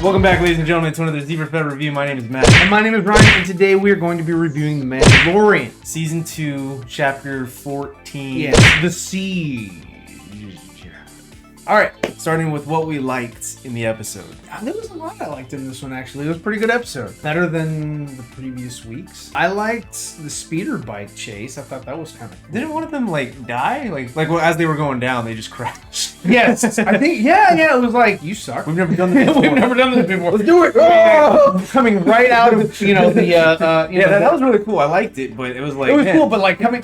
Welcome back, ladies and gentlemen, to another ZEEVERFETT review. My name is Matt. And my name is Ryan, and today we are going to be reviewing The Mandalorian. Season 2, Chapter 14. Yes, the Seige. Alright, starting with what we liked in the episode. There was a lot I liked in this one, actually. It was a pretty good episode. Better than the previous weeks. I liked the speeder bike chase. I thought that was kind of cool. Didn't one of them, die? As they were going down, they just crashed. Yes, I think, yeah, it was like, you suck. We've never done this before. We've never done this before. Let's do it! Oh! Coming right out of, that was really cool. I liked it, but it was like... It was cool, but coming,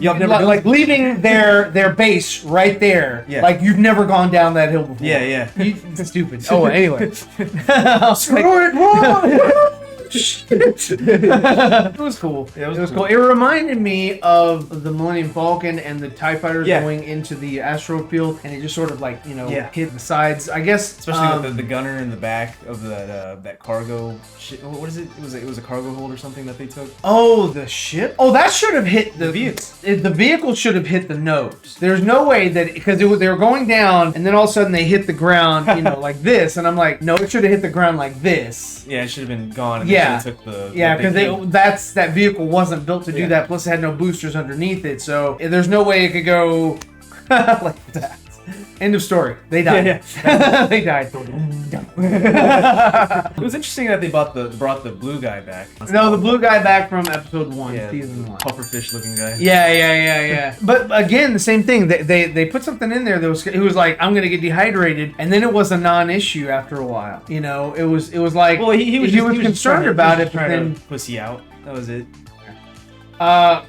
leaving their base right there. Yeah. Like, you've never gone down that hill before. Yeah. It's stupid. Oh, anyway. Screw it, wrong! It was cool. Yeah, it was cool. It reminded me of the Millennium Falcon and the TIE fighters going into the asteroid field, and it just sort of hit the sides. I guess, especially with the gunner in the back of that cargo shit. What is it? It was a cargo hold or something that they took. Oh, the ship. Oh, that should have hit the vehicle. The vehicle should have hit the nose. There's no way that because they were going down, and then all of a sudden they hit the ground, like this, and I'm like, no, it should have hit the ground like this. Yeah, it should have been gone. And took because that vehicle wasn't built to do that. Plus, it had no boosters underneath it, so there's no way it could go like that. End of story. They died. Yeah. They died. It was interesting that they brought the blue guy back. No, the blue guy back from episode 1, season 1. Pufferfish looking guy. Yeah. But again, the same thing. They put something in there that was like, I'm gonna get dehydrated, and then it was a non-issue after a while. It was like, well, he was concerned about it, but then pussy out. That was it. That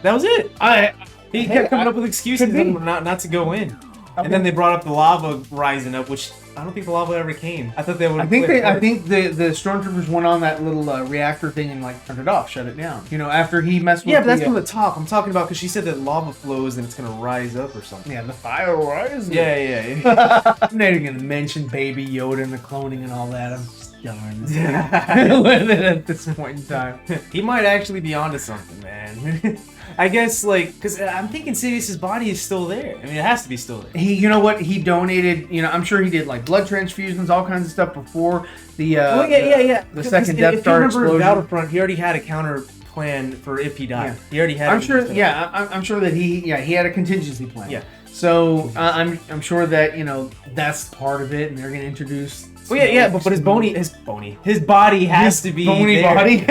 was it. He kept coming up with excuses not to go in. Okay. And then they brought up the lava rising up, which I don't think the lava ever came. I thought they would. I think the stormtroopers went on that little reactor thing and turned it off, shut it down. After he messed with. Yeah, but that's from the top. I'm talking about because she said that lava flows and it's gonna rise up or something. Yeah, the fire rises. Yeah. I'm not even gonna mention Baby Yoda and the cloning and all that. I'm just done with it at this point in time. He might actually be onto something, man. I guess, because I'm thinking Sidious's body is still there. I mean, it has to be still there. You know what? He donated, I'm sure he did, blood transfusions, all kinds of stuff before the second Death Star explosion. If you remember Battlefront, he already had a counter plan for if he died. Yeah. He already had I'm sure that he had a contingency plan. Yeah. So, I'm sure that, that's part of it, and they're going to introduce... but his body has to be there. Body? His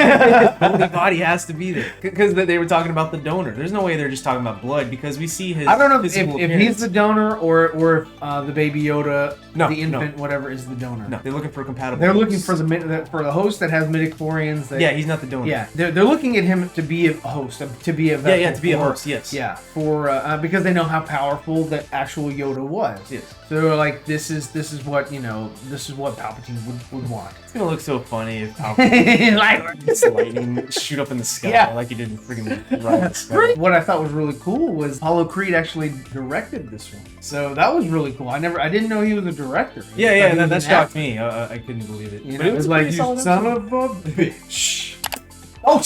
bony body has to be there. Because they were talking about the donor. There's no way they're just talking about blood because we see his. I don't know if he's the donor or if the Baby Yoda, the infant, whatever, is the donor. No, they're looking for compatible. They're looking for the host that has midichlorians. He's not the donor. Yeah, they're looking at him to be a host, to be a vessel. To be a host. Yes. Yeah, because they know how powerful that actual Yoda was. Yes. So they're like, this is what Palpatine would want. It's gonna look so funny if Palpatine lightning shoot up in the sky like he did in freaking Rise. What I thought was really cool was Apollo Creed actually directed this one, so that was really cool. I didn't know he was a director. That shocked me. I couldn't believe it. But it was like, you son of a bitch. Oh.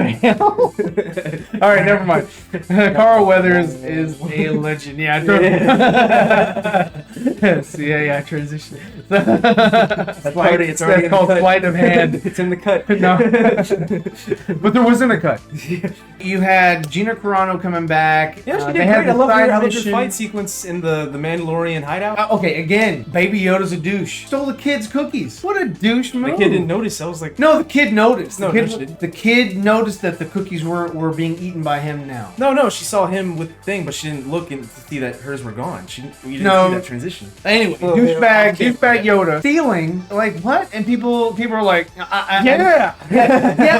All right, never mind. Carl Weathers is a legend. Yeah, transition. That's called sleight of hand. It's in the cut. No, but there wasn't a cut. You had Gina Carano coming back. Yeah, she did great. I love your fight sequence in the Mandalorian hideout. Okay, again, Baby Yoda's a douche. Stole the kid's cookies. What a douche move. The kid didn't notice. I was like, no, the kid noticed. The kid noticed that the cookies were being eaten by him now. No, she saw him with the thing, but she didn't look and to see that hers were gone. You didn't see that transition. Anyway, douchebag Yoda stealing, what? And people are like, yeah,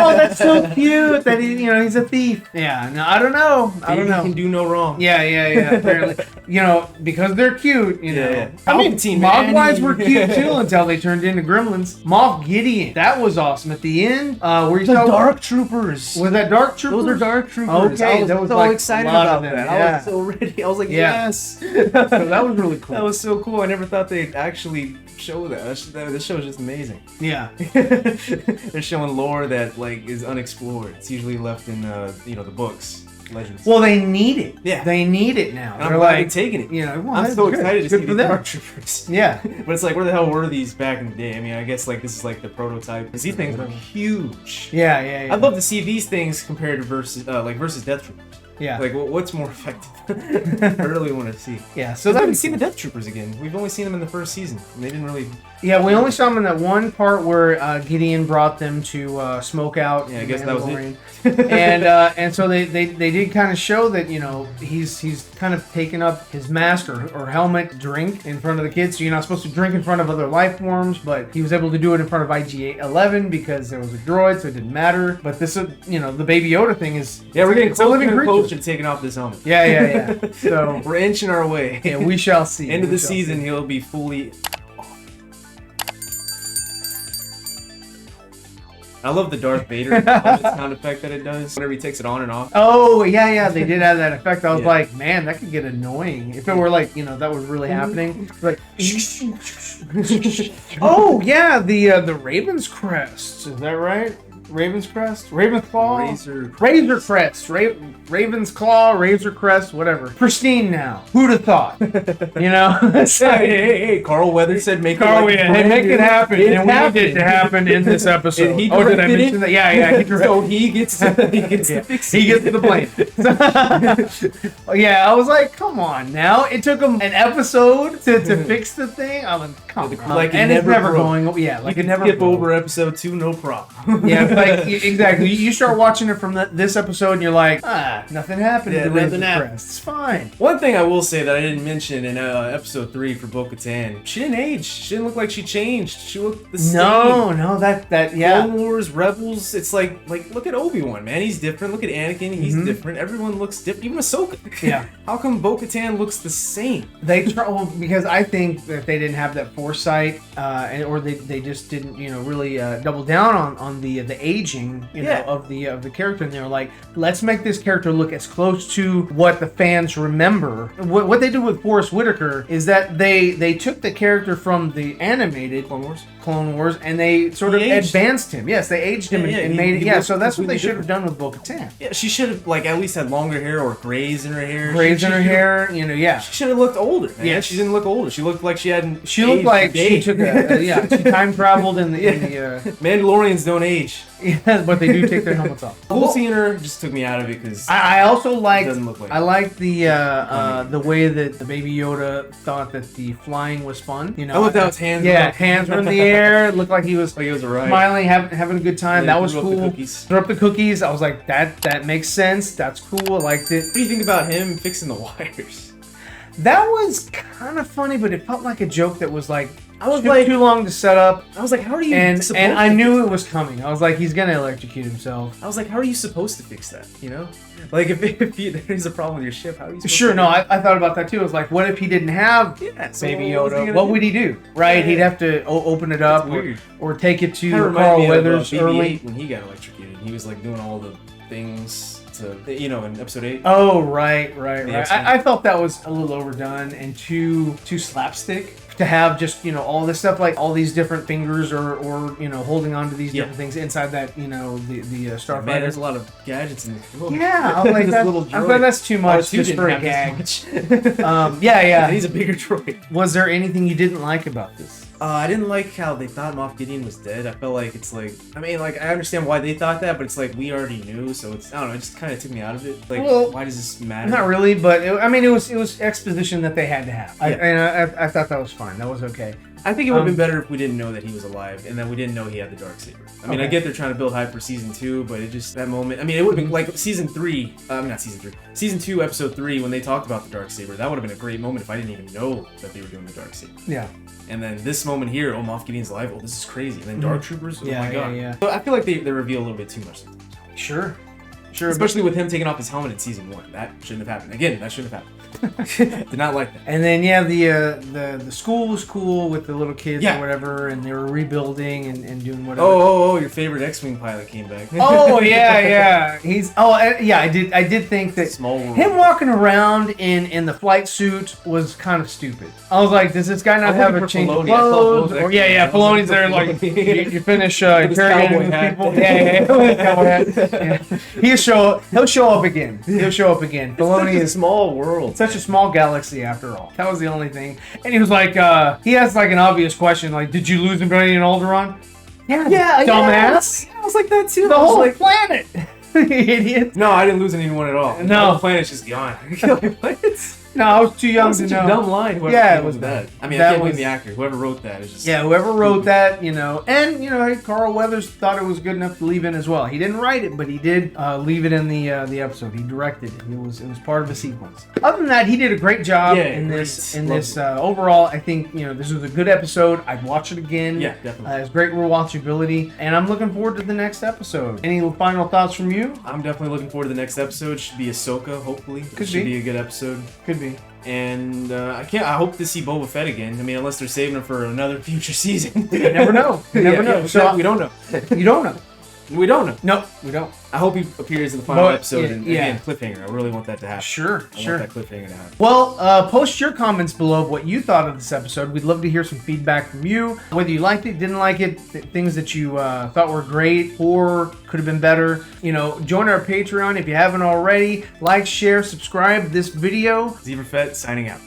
oh, that's so cute that he's a thief. Yeah, no, I don't know. He can do no wrong. Yeah. Apparently, because they're cute. I mean, Mogwais were cute too until they turned into gremlins. Moff Gideon, that was awesome at the end. Where you saw Dark Troopers. Was that Dark Troopers? Those are Dark Troopers. Okay, I was so excited about that. Yeah. I was so ready. I was like, yes. So that was really cool. That was so cool. I never thought they'd actually show that. This show is just amazing. Yeah. They're showing lore that is unexplored. It's usually left in the books. Legends. Well, they need it. Yeah. They need it now. And I'm glad they're taking it. You know, well, I'm so excited to see the them. Dark Troopers. Yeah. But it's like, where the hell were these back in the day? I mean, I guess like this is like the prototype. Because these things are huge. Yeah. I'd love to see these things compared to versus Death Troopers. Yeah. Like, what's more effective? I really want to see. Yeah. So we haven't seen the Death Troopers again. We've only seen them in the first season, and they didn't really. Yeah, we only saw them in that one part where Gideon brought them to smoke out. Yeah, I guess that was it. and so they did kind of show that, you know, he's kind of taken up his mask or helmet drink in front of the kids. So you're not supposed to drink in front of other life forms, but he was able to do it in front of IG-11 because there was a droid, so it didn't matter. But this, you know, the Baby Yoda thing is we're getting closer and closer to to taking off this helmet. Yeah. So we're inching our way. Yeah, we shall see. End of the season, he'll be fully. I love the Darth Vader sound effect that it does whenever he takes it on and off. Oh, yeah, they did have that effect. I was like, man, that could get annoying. If it were like, you know, that was really happening. Like, oh, yeah, the Raven's Crest. Is that right? Raven's Crest? Raven's Claw? Razor Crest. Raven's Claw, Razor Crest, whatever. Pristine now. Who'd have thought? You know? Hey, Carl Weathers said make it happen. And we need it to happen in this episode. Did I mention that? Yeah. So he gets to fix it. He gets the blame. Yeah, I was like, come on now. It took him an episode to fix the thing. I was like, come on. Like and it's never going. Yeah, like you it never skip over episode 2, no problem. Yeah, like exactly. You start watching it from this episode, and you're like, nothing happened. Yeah, nothing happened. It's fine. One thing I will say that I didn't mention in episode 3 for Bo-Katan, she didn't age. She didn't look like she changed. She looked the same. No, that yeah. Clone Wars, Rebels. It's like look at Obi-Wan, man. He's different. Look at Anakin. He's different. Everyone looks different. Even Ahsoka. Yeah. How come Bo-Katan looks the same? Because I think that they didn't have that foresight, or they just didn't, you know, really double down on the aging, you know, of the character, and they were like, let's make this character look as close to what the fans remember. What they did with Forrest Whitaker is that they took the character from the animated Clone Wars, and they sort of advanced him. Yes, they aged him and made it. So that's what they should have done with Bo-Katan. Yeah, she should have at least had longer hair or grays in her hair. You know, yeah. She should have looked older. Man. Yeah, she didn't look older. She looked like she hadn't. She looked like she took she time traveled in the Mandalorians don't age. Yeah, but they do take their helmets off. Cool seeing her just took me out of it because I also liked. I liked the way that the Baby Yoda thought that the flying was fun. You know, I looked at his hands. Yeah, hands were in the air. It looked like he was smiling, having a good time. That was cool. Threw up the cookies. I was like, that makes sense. That's cool. I liked it. What do you think about him fixing the wires? That was kind of funny, but it felt like a joke that was like. Too long to set up. I was like, how are you? And I knew it was coming. I was like, he's gonna electrocute himself. I was like, how are you supposed to fix that? You know, like if there's a problem with your ship, how are you? Sure, no, I thought about that too. I was like, what if he didn't have Baby Yoda? What would he do? Right? He'd have to open it up or take it to Carl Weathers early when he got electrocuted. He was like doing all the things. In episode 8. Oh, right. I felt that was a little overdone and too slapstick to have just, you know, all this stuff, like all these different fingers or you know, holding on to these different things inside that, you know, the Starfighter. Man, there's a lot of gadgets in this world. Yeah, I was like, I thought that's too much just for a gag. Yeah. And he's a bigger droid. Was there anything you didn't like about this? I didn't like how they thought Moff Gideon was dead. I felt like it's like, I mean, like, I understand why they thought that, but it's like, we already knew, so it's, I don't know, it just kind of took me out of it. Like, why does this matter? Not really, but, it was exposition that they had to have. I thought that was fine. That was okay. I think it would have been better if we didn't know that he was alive, and that we didn't know he had the Darksaber. I mean, I get they're trying to build hype for Season 2, but it just, that moment, I mean, it would have been like Season 2, Episode 3, when they talked about the Darksaber. That would have been a great moment if I didn't even know that they were doing the Darksaber. Yeah. And then this moment here, Moff Gideon's alive, this is crazy. And then Dark Troopers, oh my god. Yeah. So I feel like they reveal a little bit too much sometimes. Sure. Especially with him taking off his helmet in Season 1. That shouldn't have happened. Again, that shouldn't have happened. Did not like that. And then the school was cool with the little kids or whatever, and they were rebuilding and doing whatever. Oh, your favorite X-Wing pilot came back. Oh yeah. I did think that Small world. Him walking around in the flight suit was kind of stupid. I was like, does this guy not have a change of clothes? Or Filoni's there like you finish interrogating people. Yeah. He'll show up again. He'll show up again. Filoni It's is a small world. such a small galaxy after all. That was the only thing. And he was like, he has like an obvious question, like, did you lose Infinity and Alderaan? Yeah, dumbass. Yeah, I was like that too. The I was whole like, planet. Idiot. no, I didn't lose anyone at all. No. The planet's just gone. What? No, I was too young to Such know. a dumb line. Whoever Yeah, it was was that. I mean, that I can't blame was- the actor. Whoever wrote that is just. Yeah, whoever wrote that, you know, and you know, hey, Carl Weathers thought it was good enough to leave in as well. He didn't write it, but he did leave it in the episode. He directed it. It was part of a sequence. Other than that, he did a great job in this. Overall, I think you know this was a good episode. I'd watch it again. Yeah, definitely. It's great rewatchability, and I'm looking forward to the next episode. Any final thoughts from you? I'm definitely looking forward to the next episode. Should be Ahsoka, hopefully. Should be a good episode. Could be. And I hope to see Boba Fett again. I mean, unless they're saving him for another future season. You never know. You never know. So we don't know. You don't know. We don't know. No, we don't. I hope he appears in the final episode yeah, and yeah. again, cliffhanger. I really want that to happen. Sure. I want that cliffhanger to happen. Well, post your comments below of what you thought of this episode. We'd love to hear some feedback from you. Whether you liked it, didn't like it, things that you thought were great or could have been better. You know, join our Patreon if you haven't already. Like, share, subscribe this video. ZEEVERFETT signing out.